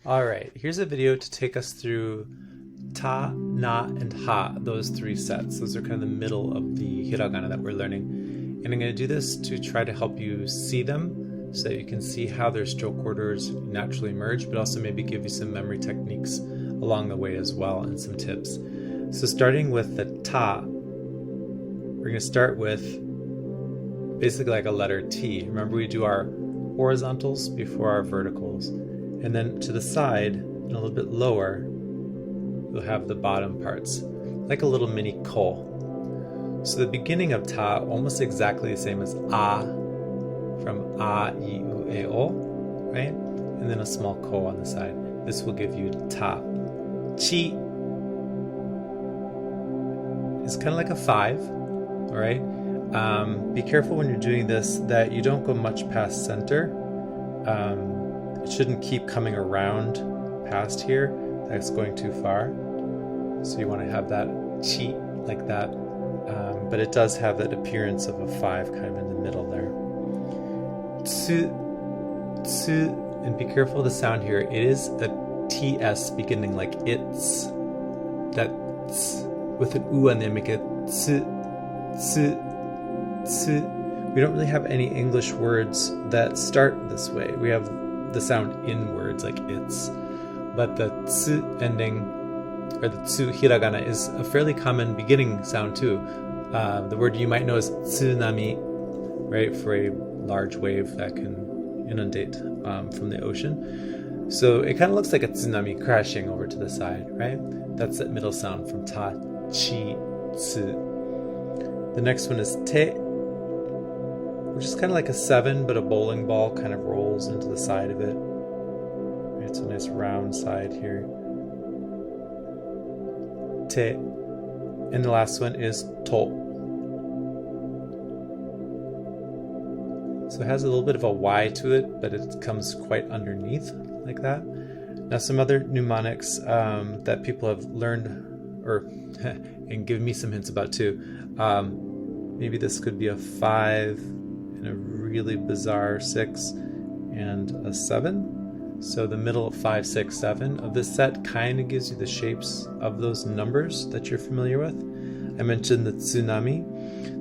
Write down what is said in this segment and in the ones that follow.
All right, here's a video to take us through ta, na, and ha, those three sets. Those are kind of the middle of the hiragana that we're learning. And I'm going to do this to try to help you see them so that you can see how their stroke orders naturally merge, but also maybe give you some memory techniques along the way as well and some tips. So starting with the ta, we're going to start with basically like a letter T. Remember, we do our horizontals before our verticals. And then to the side, and a little bit lower, you'll have the bottom parts, like a little mini ko. So the beginning of ta, almost exactly the same as a, from a, I, u, e, o, right? And then a small ko on the side. This will give you ta. Chi is kind of like a 5, all right? Be careful when you're doing this that you don't go much past center. It shouldn't keep coming around past here. That's going too far. So you want to have that chi like that. But it does have that appearance of a 5 kind of in the middle there. Tsu, tsu, and be careful of the sound here. It is a TS beginning like it's. That ts, with an U and they make it tsu, tsu, tsu. We don't really have any English words that start this way. We have the sound in words like it's, but the tsu ending, or the tsu hiragana, is a fairly common beginning sound too. The word you might know is tsunami, right, for a large wave that can inundate from the ocean. So it kind of looks like a tsunami crashing over to the side, right? That's that middle sound from ta, chi, tsu. The next one is te, which is kind of like a 7, but a bowling ball kind of rolls into the side of it. It's a nice round side here. Te. And the last one is to. So it has a little bit of a Y to it, but it comes quite underneath like that. Now some other mnemonics that people have learned, or and give me some hints about too. Maybe this could be a 5, and a really bizarre 6, and a 7. So the middle of 5, 6, 7 of this set kind of gives you the shapes of those numbers that you're familiar with. I mentioned the tsunami.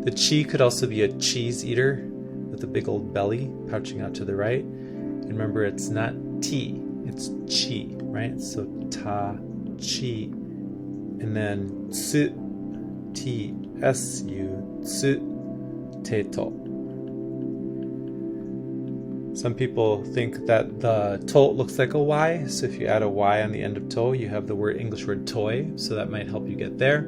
The chi could also be a cheese eater with a big old belly pouching out to the right. And remember, it's not T, it's chi, right? So ta, chi. And then tsu, T, S, U, tsu, te, to. Some people think that the to looks like a Y, so if you add a Y on the end of to, you have the English word toy, so that might help you get there.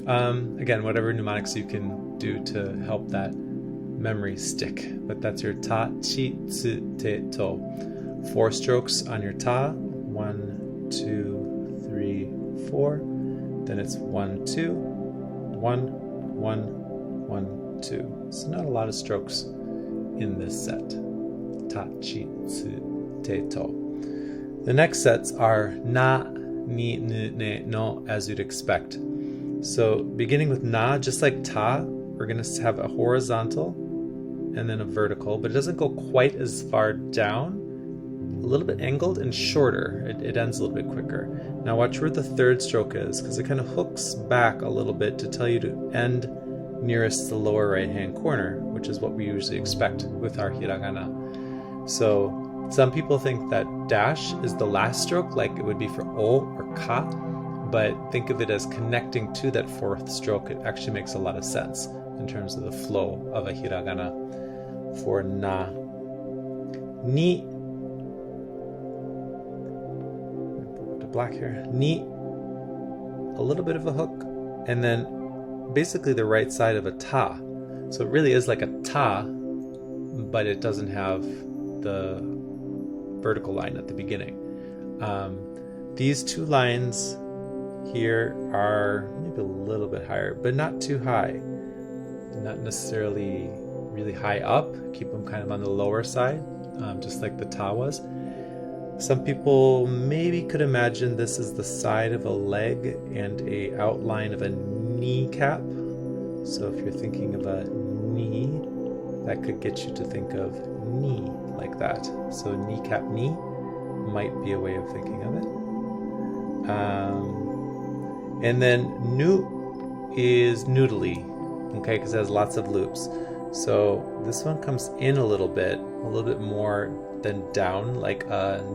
Again, whatever mnemonics you can do to help that memory stick. But that's your ta, chi, tsu, te, to. 4 strokes on your ta. 1, 2, 3, 4. Then it's 1, 2, 1, 1, 1, 2. So not a lot of strokes in this set. Ta, chi, tsu, te, to. The next sets are na, ni, nu, ne, no, as you'd expect. So beginning with na, just like ta, we're going to have a horizontal and then a vertical, but it doesn't go quite as far down. A little bit angled and shorter. It ends a little bit quicker. Now watch where the third stroke is, because it kind of hooks back a little bit to tell you to end nearest the lower right hand corner, which is what we usually expect with our hiragana. So some people think that dash is the last stroke, like it would be for o or ka, but think of it as connecting to that 4th stroke. It actually makes a lot of sense in terms of the flow of a hiragana. For na, ni, black here, ni, a little bit of a hook, and then basically the right side of a ta. So it really is like a ta, but it doesn't have the vertical line at the beginning. These 2 lines here are maybe a little bit higher, but not too high. Not necessarily really high up. Keep them kind of on the lower side, just like the ta was. Some people maybe could imagine this is the side of a leg and a outline of a kneecap. So if you're thinking of a knee, that could get you to think of knee like that. So kneecap, knee, might be a way of thinking of it. And then nu is noodly, okay, because it has lots of loops. So this one comes in a little bit more than down, like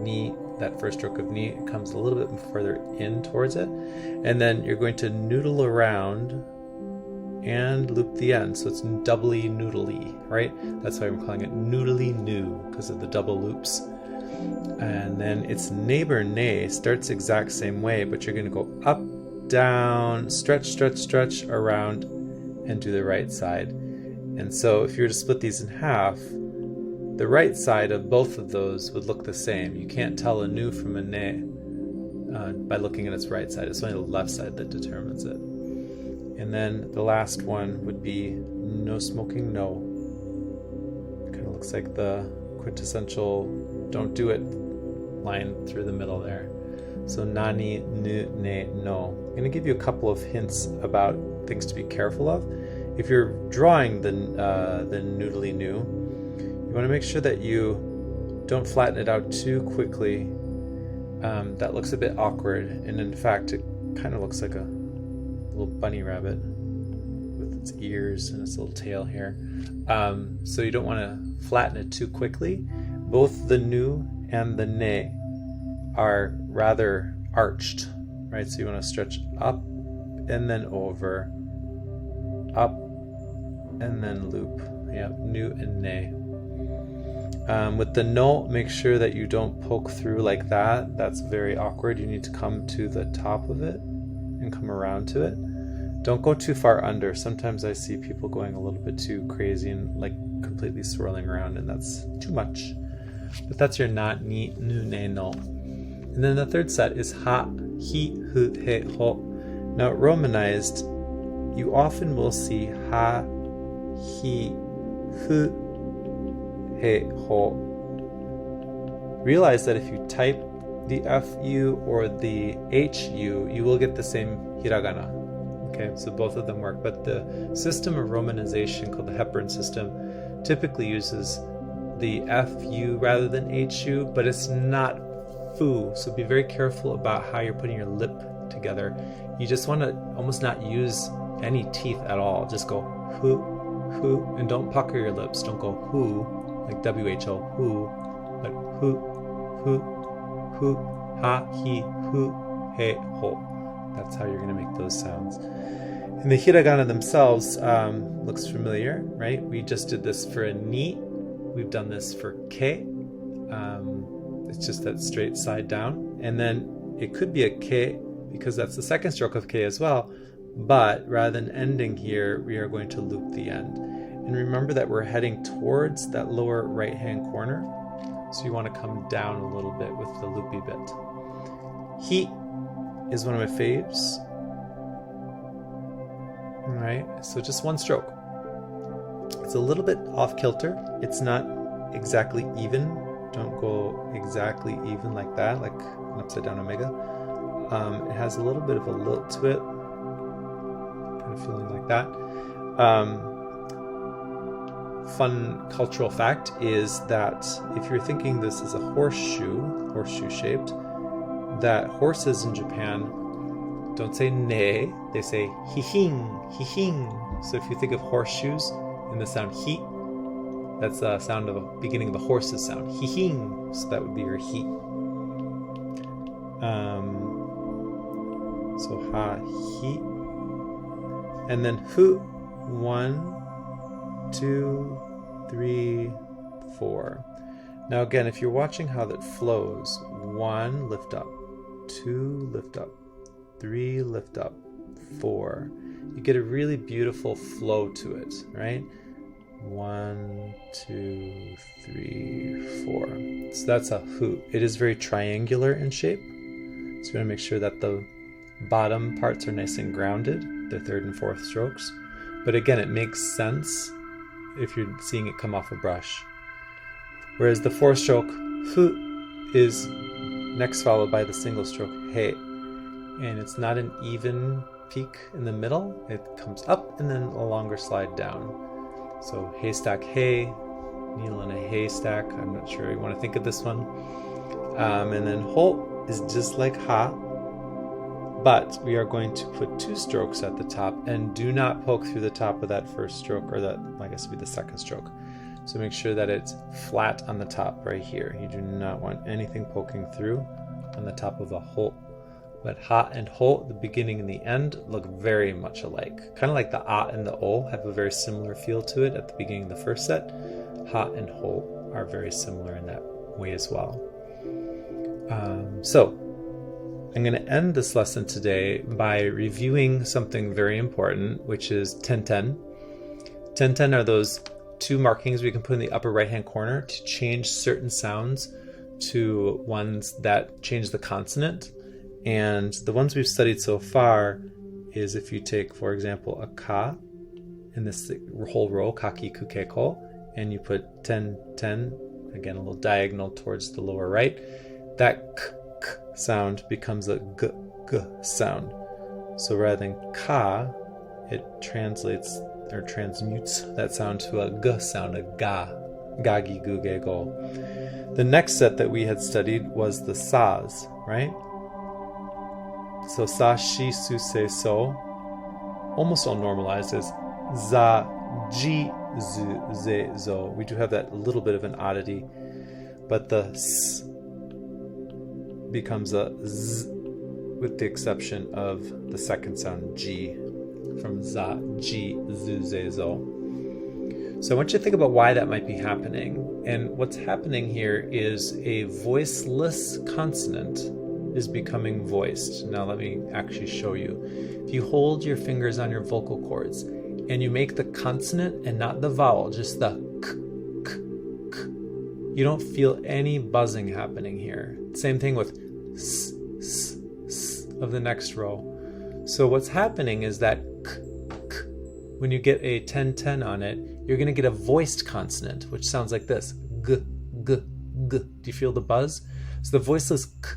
ni, that first stroke of ni, it comes a little bit further in towards it. And then you're going to noodle around and loop the end, so it's doubly noodly, right? That's why I'm calling it noodly new, because of the double loops. And then its neighbor ne starts exact same way, but you're going to go up, down, stretch, stretch, stretch around, and do the right side. And so if you were to split these in half, the right side of both of those would look the same. You can't tell a nu from a ne by looking at its right side. It's only the left side that determines it. And then the last one would be no smoking, no. Kind of looks like the quintessential don't do it line through the middle there. So nani, nu, ne, no. I'm going to give you a couple of hints about things to be careful of. If you're drawing the noodly nu, you want to make sure that you don't flatten it out too quickly. That looks a bit awkward, and in fact it kind of looks like a little bunny rabbit with its ears and its little tail here. So you don't want to flatten it too quickly. Both the nu and the ne are rather arched, right? So you want to stretch up and then over, up and then loop. Yeah, nu and ne. With the no, make sure that you don't poke through like that. That's very awkward. You need to come to the top of it and come around to it. Don't go too far under. Sometimes I see people going a little bit too crazy and like completely swirling around, and that's too much. But that's your na, ni, nu, ne, no. And then the third set is ha, hi, hu, he, ho. Now romanized, you often will see ha, hi, hu, he, ho. Realize that if you type the fu or the hu, you will get the same hiragana. Okay, so both of them work, but the system of romanization called the Hepburn system typically uses the fu rather than hu, but it's not fu, so be very careful about how you're putting your lip together. You just want to almost not use any teeth at all. Just go hu, hu, and don't pucker your lips. Don't go hu, like who, hu, but hu, hu, hu, ha, hi, hu, he, ho. That's how you're going to make those sounds. And the hiragana themselves looks familiar, right? We just did this for a ni. We've done this for ke. It's just that straight side down. And then it could be a ke because that's the second stroke of ke as well. But rather than ending here, we are going to loop the end. And remember that we're heading towards that lower right-hand corner. So you want to come down a little bit with the loopy bit. Hi is one of my faves. All right, so just one stroke. It's a little bit off kilter. It's not exactly even. Don't go exactexactly even like that, like an upside down omega. It has a little bit of a lilt to it, kind of feeling like that. Fun cultural fact is that if you're thinking this is a horseshoe shaped, that horses in Japan don't say ne, they say hihing, hihing. So if you think of horseshoes and the sound hi, that's the sound of the beginning of the horse's sound, hihing. So that would be your hi. So ha, hi, and then hu. 1, 2, 3, 4. Now again, if you're watching how that flows, 1, lift up, 2, lift up, 3, lift up, 4. You get a really beautiful flow to it, right? 1, 2, 3, 4. So that's a hu. It is very triangular in shape. So you want to make sure that the bottom parts are nice and grounded, the third and fourth strokes. But again, it makes sense if you're seeing it come off a brush. Whereas the fourth stroke, hu, is next followed by the single stroke, he. And it's not an even peak in the middle. It comes up and then a longer slide down. So haystack, hay, needle in a haystack. I'm not sure you want to think of this one. And then ho is just like ha, but we are going to put 2 strokes at the top, and do not poke through the top of that first stroke, or that, I guess, would be the second stroke. So make sure that it's flat on the top right here. You do not want anything poking through on the top of a ho. But ha and ho, the beginning and the end, look very much alike. Kind of like the a and the o have a very similar feel to it at the beginning of the first set. Ha and ho are very similar in that way as well. So I'm going to end this lesson today by reviewing something very important, which is TENTEN. TENTEN are those 2 markings we can put in the upper right-hand corner to change certain sounds to ones that change the consonant. And the ones we've studied so far is if you take, for example, a ka in this whole row, kaki kukeko, and you put ten, again, a little diagonal towards the lower right, that k sound becomes a g sound. So rather than ka, it translates or transmutes that sound to a g sound, a ga, gagi gu ge go. The next set that we had studied was the sas, right? So sa, shi, su, se, so, almost all normalized as za, ji, zu, ze, zo. We do have that little bit of an oddity, but the s becomes a z, with the exception of the second sound ji, from za, ji, zu, ze, zo. So I want you to think about why that might be happening. And what's happening here is a voiceless consonant is becoming voiced. Now let me actually show you. If you hold your fingers on your vocal cords and you make the consonant and not the vowel, just the k, k, k, you don't feel any buzzing happening here. Same thing with s, s, s of the next row. So what's happening is that k, k, when you get a 10-10 on it, you're going to get a voiced consonant, which sounds like this, g, g, g. Do you feel the buzz? So the voiceless k,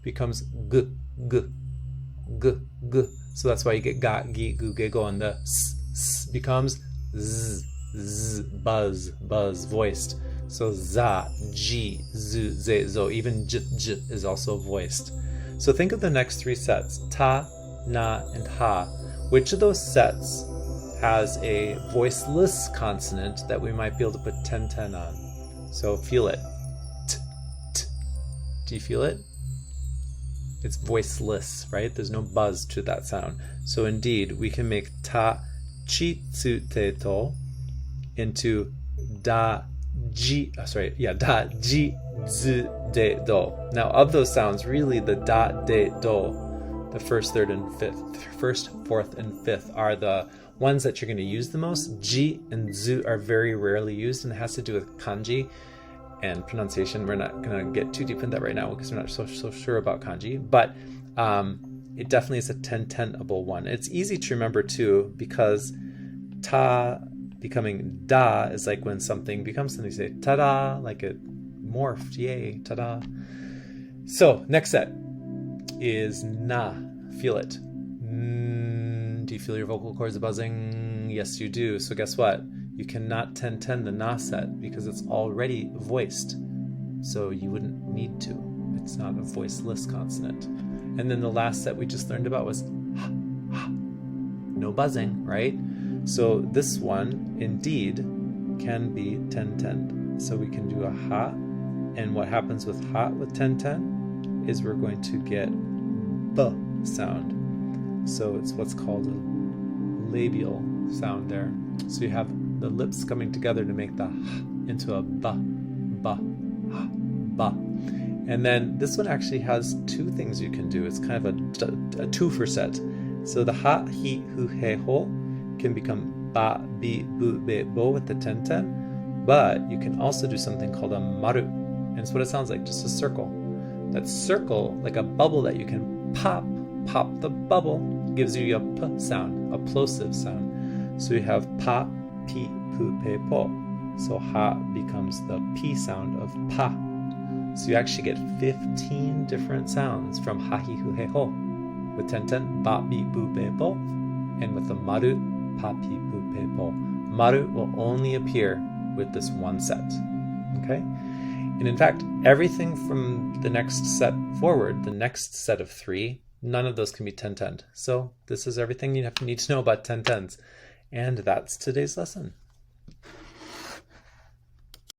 becomes g, g, g, g. So that's why you get ga, gi, gu, ge, go, and the s, s becomes z, z, buzz, buzz, voiced. So za, ji, zu, ze, zo. Even j, j is also voiced. So think of the next 3 sets, ta, na, and ha. Which of those sets has a voiceless consonant that we might be able to put 10-10 on? So feel it. T, t. Do you feel it? It's voiceless, right? There's no buzz to that sound. So indeed, we can make ta, chi, tsu, te, to into da, ji, da, ji, zu, de, do. Now of those sounds, really the da, de, do, the first, third, and first, fourth, and fifth are the ones that you're going to use the most. Ji and zu are very rarely used, and it has to do with kanji and pronunciation. We're not going to get too deep in that right now because we're not so sure about kanji, but it definitely is a 10-10able one. It's easy to remember too, because ta becoming da is like when something becomes something, you say ta-da, like it morphed, yay, ta-da. So next set is na. Feel it. Do you feel your vocal cords buzzing? Yes, you do. So guess what? You cannot 10-10 the na set because it's already voiced. So you wouldn't need to. It's not a voiceless consonant. And then the last set we just learned about was ha, ha. No buzzing, right? So this one indeed can be 10-10. So we can do a ha. And what happens with ha with 10-10 is we're going to get b sound. So it's what's called a labial sound there. So you have the lips coming together to make the h into a ba, ba, ha, ba. And then this one actually has 2 things you can do. It's kind of a twofer set. So the ha, hi, hu, he, ho can become ba, bi, bu, be, bo with the 10-10. But you can also do something called a maru. And it's what it sounds like, just a circle. That circle, like a bubble that you can pop the bubble, gives you a p sound, a plosive sound. So you have pa, pi, pu, pe, po. So ha becomes the p sound of pa. So you actually get 15 different sounds from ha, hi, hu, he, ho. With 10-10, ba, bi, bu, be, bo. And with the maru, pa, pi, pu, pe, po. Maru will only appear with this one set. Okay? And in fact, everything from the next set forward, the next set of 3, none of those can be TENTEN. So this is everything you need to know about TENTENs. And that's today's lesson.